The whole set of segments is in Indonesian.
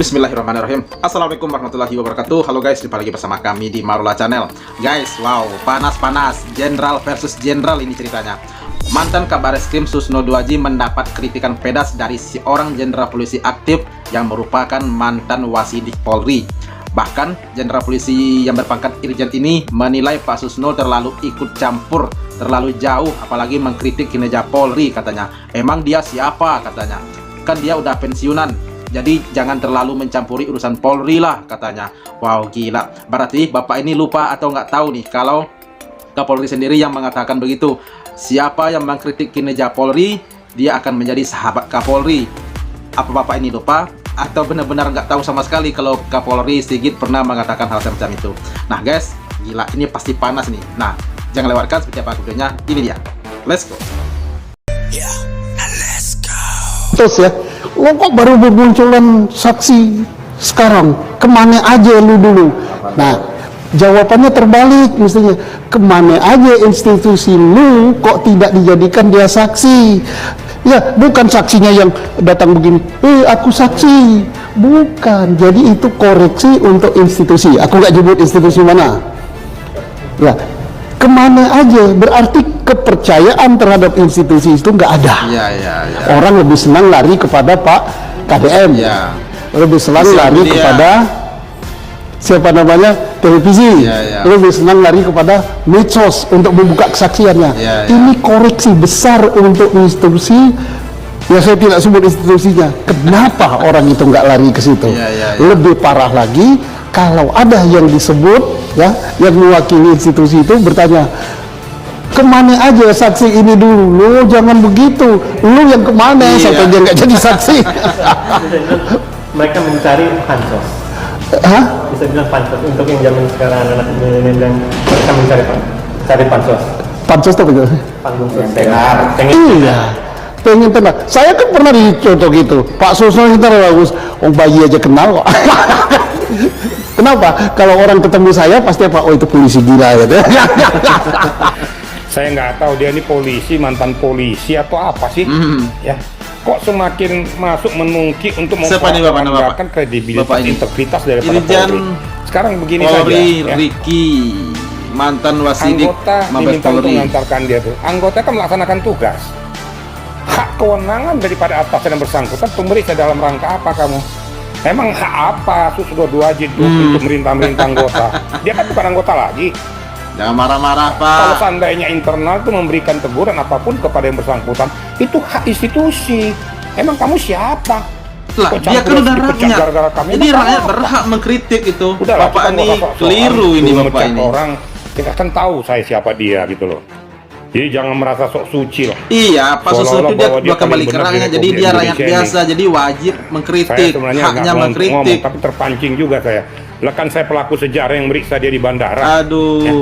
Bismillahirrahmanirrahim. Assalamualaikum warahmatullahi wabarakatuh. Halo guys, jumpa lagi bersama kami di Marula Channel. Guys, wow, panas-panas, jenderal versus jenderal ini ceritanya. Mantan Kabar Eskrim Susno Duaji mendapat kritikan pedas dari seorang jenderal polisi aktif yang merupakan mantan Wasidik Polri. Bahkan jenderal polisi yang berpangkat Irjen ini menilai Pak Susno terlalu ikut campur, terlalu jauh, apalagi mengkritik kinerja Polri katanya. Emang dia siapa katanya? Kan dia udah pensiunan. Jadi jangan terlalu mencampuri urusan Polri lah katanya. Wow, gila. Berarti Bapak ini lupa atau nggak tahu nih kalau Kapolri sendiri yang mengatakan begitu. Siapa yang mengkritik kinerja Polri, dia akan menjadi sahabat Kapolri. Apa Bapak ini lupa? Atau benar-benar nggak tahu sama sekali kalau Kapolri Sigit pernah mengatakan hal semacam itu? Nah guys, gila, ini pasti panas nih. Nah, jangan lewatkan seperti apa videonya. Ini dia. Let's go. Terus ya, lo kok baru bermunculan saksi sekarang? Kemana aja lu dulu? Nah, jawabannya terbalik mestinya. Kemana aja institusi lu kok tidak dijadikan dia saksi? Ya, bukan saksinya yang datang begini, aku saksi. Bukan, jadi itu koreksi untuk institusi. Aku nggak nyebut institusi mana. Ya, kemana aja, berarti kepercayaan terhadap institusi itu nggak ada. Ya. Orang lebih senang lari kepada Pak KDM, Ya. lebih senang lari kepada siapa namanya televisi, lebih senang lari kepada medsos untuk membuka kesaksiannya. Ini koreksi besar untuk institusi. Ya, saya tidak sebut institusinya. Kenapa orang itu nggak lari ke situ? Lebih parah lagi kalau ada yang disebut ya, yang mewakili institusi itu bertanya, kemana aja saksi ini dulu? Lu jangan begitu, lu yang kemana sampai dia nggak jadi saksi? Mereka mencari pansos. Hah? Bisa bilang pansos untuk yang zaman sekarang anak milenial yang mereka mencari pansos. Pansos itu begitu. Panggung Iya, pengen tenang. Saya kan pernah dicontoh gitu. Pak Susno itu bagus, bayi aja kenal kok. Kenapa? Kalau orang ketemu saya pasti apa? Oh, itu polisi gila gitu. Saya nggak tahu dia ini polisi, mantan polisi atau apa sih? Ya, kok semakin masuk menungki untuk mempertahankan kredibilitas, integritas daripada Polri. Sekarang begini Polri, saja. Ricky, mantan Wasidik, Anggota Mabes diminta untuk Polri. mengantarkan dia tuh. Anggota kan melaksanakan tugas. Hak kewenangan daripada atasan yang bersangkutan pemeriksa dalam rangka apa kamu? Emang hak apa Susno Duaji itu untuk merintah-merintah anggota? Dia kan bukan anggota lagi. Jangan marah-marah, Pak. Kalau seandainya internal itu memberikan teguran apapun kepada yang bersangkutan, itu hak institusi. Emang kamu siapa? Lah, dia kan udah rakyat. Jadi rakyat berhak mengkritik itu. Udahlah, Bapak ini keliru ini Bapak ini. Orang kita kan tahu saya siapa dia gitu loh. Jadi jangan merasa sok suci lah. Iya, Pak Susno itu dia dia kembali ke rakyat, jadi dia rakyat biasa, jadi wajib mengkritik, haknya mengkritik. Tapi terpancing juga saya. Lah kan saya pelaku sejarah yang meriksa dia di bandara. Aduh. Ya,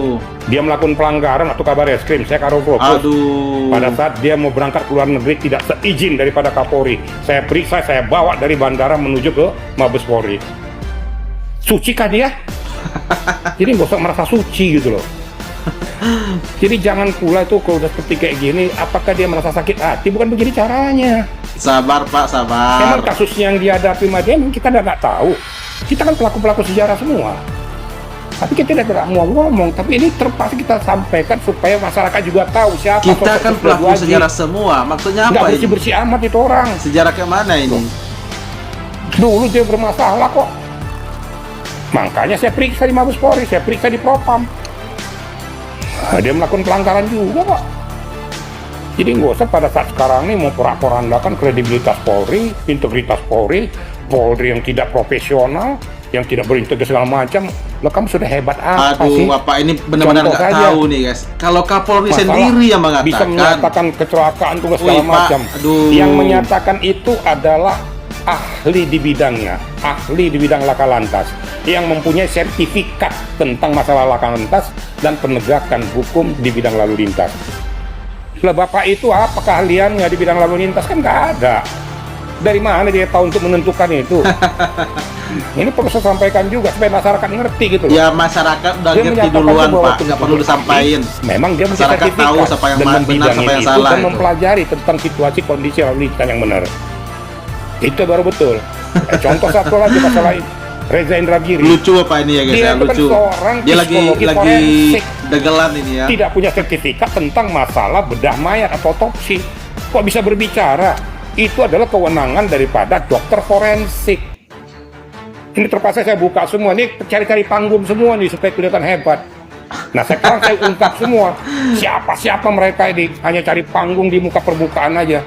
dia melakukan pelanggaran atau Kabar Eskrim, saya karo fokus. Aduh. Pada saat dia mau berangkat ke luar negeri tidak seizin daripada Kapolri, saya periksa, saya bawa dari bandara menuju ke Mabes Polri. Suci kah dia? Jadi nggak usah merasa suci gitu loh. Jadi jangan pula itu kalau udah seperti kayak gini, apakah dia merasa sakit hati? Bukan begini caranya. Sabar Pak, sabar. Memang kasusnya yang dihadapi sama dia kita nggak tahu. Kita kan pelaku-pelaku sejarah semua. Tapi kita tidak mau ngomong. Tapi ini terpaksa kita sampaikan supaya masyarakat juga tahu siapa. Kita kan pelaku sejarah semua. Maksudnya apa? Nggak bersih-bersih amat itu orang. Sejarah ke mana ini? Dulu dia bermasalah kok. Makanya saya periksa di Mabes Polri, saya periksa di Propam. Nah, dia melakukan pelanggaran juga kok. Jadi nggak usah pada saat sekarang ini mau porak-porandakan kredibilitas Polri, integritas Polri, Polri yang tidak profesional, yang tidak berintegritas segala macam. Lo kamu sudah hebat apa sih? Aduh, Bapak ini benar-benar nggak tahu nih guys. Kalau Kapolri sendiri yang mengatakan, bisa menyatakan kecelakaan tugas segala macam. Yang menyatakan itu adalah ahli di bidangnya, ahli di bidang laka lantas, yang mempunyai sertifikat tentang masalah laka lantas dan penegakan hukum di bidang lalu lintas. Lah Bapak itu apa keahliannya di bidang lalu lintas? Kan nggak ada. Dari mana dia tahu untuk menentukan itu? Ini perlu saya sampaikan juga supaya masyarakat ngerti gitu loh. Ya masyarakat udah ngerti duluan Pak, nggak perlu disampaikan. Memang dia masyarakat tahu siapa yang benar, siapa yang salah. Dan mempelajari tentang situasi kondisi lalu lintas yang benar. Itu baru betul. Contoh satu lagi masalah Reza Indragiri. Lucu apa ini ya guys? Dia Ya, itu kan lucu. seorang Dia lagi psikologi forensik. dagelan ini ya. Tidak punya sertifikat tentang masalah bedah mayat atau otopsi. Kok bisa berbicara? Itu adalah kewenangan daripada dokter forensik. Ini terpaksa saya buka semua, ini cari-cari panggung semua nih supaya kelihatan hebat. Nah sekarang saya ungkap semua siapa-siapa mereka ini, hanya cari panggung di muka permukaan aja.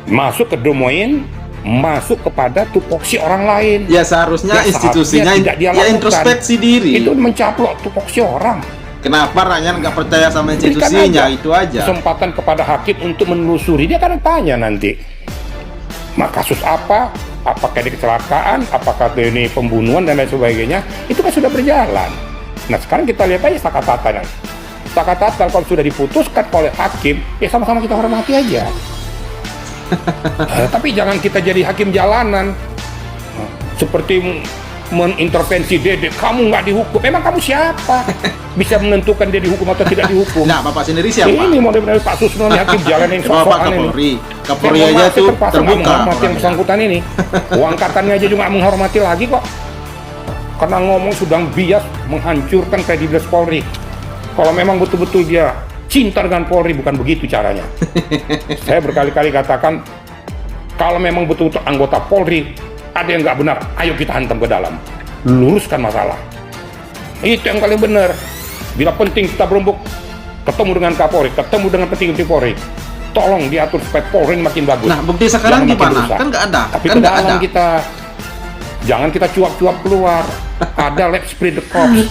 Masuk ke domain, masuk kepada tupoksi orang lain. Ya seharusnya institusinya tidak dia ya lakukan. introspeksi diri. Itu mencaplok tupoksi orang. Kenapa rakyat nggak percaya sama Berikan institusinya? Itu aja. kesempatan kepada hakim untuk menelusuri. Dia akan tanya nanti, kasus apa, apakah ini kecelakaan, apakah ini pembunuhan dan lain sebagainya. Itu kan sudah berjalan. Nah sekarang kita lihat aja Sakatata. Sakatata kalau sudah diputuskan oleh hakim, ya sama-sama kita hormati aja. Tapi jangan kita jadi hakim jalanan. Seperti mengintervensi Dede, kamu nggak dihukum. Emang kamu siapa? Bisa menentukan dia dihukum atau tidak dihukum? Nah, Bapak sendiri siapa? Ini model-model Pak Susno nih, hakim jalan yang Bapak sok-sokan ini. Kapolri. Kapolri aja tuh terbuka. Menghormati yang orangnya. bersangkutan ini. Uang katanya aja juga nggak menghormati lagi kok. Karena ngomong sudah bias menghancurkan kredibilitas Polri. Kalau memang betul-betul dia cinta dengan Polri, bukan begitu caranya. Saya berkali-kali katakan, kalau memang betul-betul anggota Polri ada yang nggak benar, ayo kita hantam ke dalam, luruskan masalah. Itu yang paling benar. Bila penting kita berembuk, ketemu dengan Kapolri, ketemu dengan petinggi Polri, tolong diatur supaya Polri makin bagus. Nah, bukti sekarang Jangan makin gimana? rusak. Kan nggak ada. Tapi Kan ke nggak dalam ada. kita, jangan kita cuap-cuap keluar. Ada let's split the cops.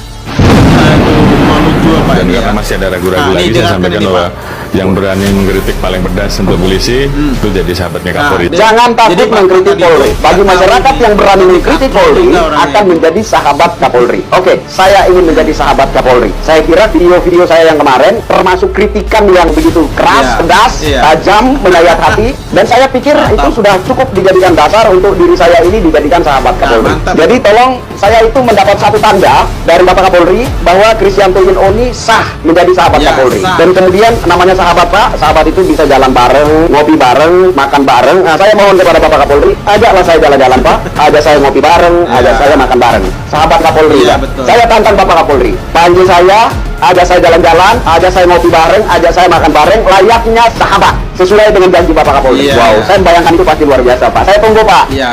Aduh, mau lucu apa Dan ini karena ya? masih ada ragu-ragu Nah, ini lagi, saya dengarkan sampaikan ini, bahwa Pak. yang berani mengkritik paling pedas untuk polisi itu jadi sahabatnya Kapolri. Nah, Jangan Jadi, takut Pak, mengkritik tadi Polri. itu Bagi Pak masyarakat Kapolri yang berani mengkritik Polri juga orangnya. akan menjadi sahabat Kapolri. Oke, saya ingin menjadi sahabat Kapolri. Saya kira video-video saya yang kemarin termasuk kritikan yang begitu keras, Iya, pedas, iya. tajam, menyayat hati, dan saya pikir itu sudah cukup dijadikan dasar untuk diri saya ini dijadikan sahabat Kapolri. mantap. Jadi tolong, saya itu mendapat satu tanda dari Bapak Kapolri bahwa Kristianto Yunoni sah menjadi sahabat Ya, Kapolri. sah. Dan kemudian namanya sahabat Pak, sahabat itu bisa jalan bareng, ngopi bareng, makan bareng. Nah, saya mohon kepada Bapak Kapolri, ajaklah saya jalan-jalan Pak, ajak saya ngopi bareng, ajak saya makan bareng. Sahabat Kapolri Iya, ya. betul. Saya tantang Bapak Kapolri, panggil saya, ajak saya jalan-jalan, ajak saya ngopi bareng, ajak saya makan bareng, layaknya sahabat sesuai dengan janji Bapak Kapolri. Iya, Wow, iya. saya membayangkan itu pasti luar biasa Pak. Saya tunggu Pak. Iya,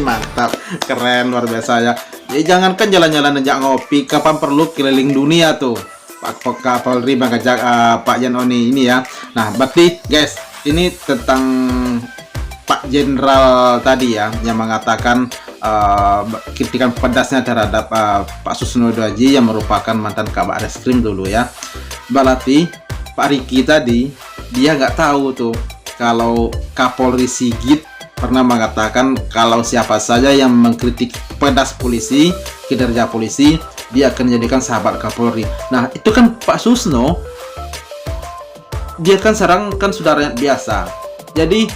mantap, keren, luar biasa ya. Ya jangankan jalan-jalan aja ngopi, kapan perlu keliling dunia tuh Pak Kapolri mengajak Pak Yanoni ini ya. Nah, berarti guys, ini tentang Pak Jenderal tadi ya, yang mengatakan kritikan pedasnya terhadap Pak Susno Dwaji yang merupakan mantan Kabar Reskrim dulu ya. Berarti Pak Riki tadi dia nggak tahu tuh kalau Kapolri Sigit pernah mengatakan kalau siapa saja yang mengkritik pedas polisi, kinerja polisi, dia akan dijadikan sahabat Kapolri. Nah, itu kan Pak Susno, dia kan sekarang kan sudah rakyat biasa. Jadi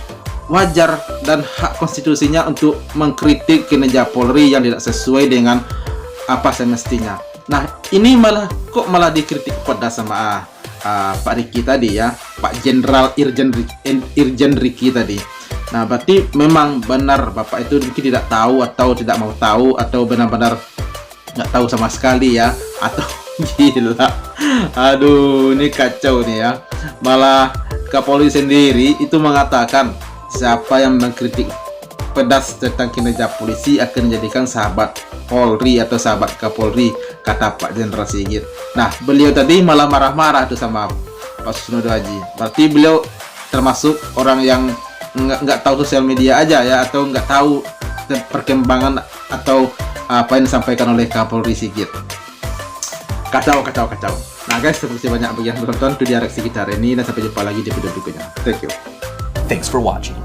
wajar dan hak konstitusinya untuk mengkritik kinerja Polri yang tidak sesuai dengan apa semestinya. Nah, ini kok malah dikritik pedas sama Pak Riki tadi ya, Pak Jenderal Irjen Riki tadi. Nah, berarti memang benar Bapak itu mungkin tidak tahu atau tidak mau tahu atau benar-benar nggak tahu sama sekali ya, atau gila. Aduh, ini kacau nih ya. Malah Kapolri sendiri itu mengatakan siapa yang mengkritik pedas tentang kinerja polisi akan dijadikan sahabat Polri atau sahabat Kapolri, kata Pak Jenderal Sigit. Nah, beliau tadi malah marah-marah tuh sama Pak Susno Dwaji. Berarti beliau termasuk orang yang nggak tahu sosial media aja ya, atau nggak tahu perkembangan atau apa yang disampaikan oleh Kapolri Sigit. Kacau. Nah guys, terima kasih banyak bagi yang menonton. Itu dia reaksi kita hari ini, dan sampai jumpa lagi di video berikutnya. Thank you. Thanks for watching.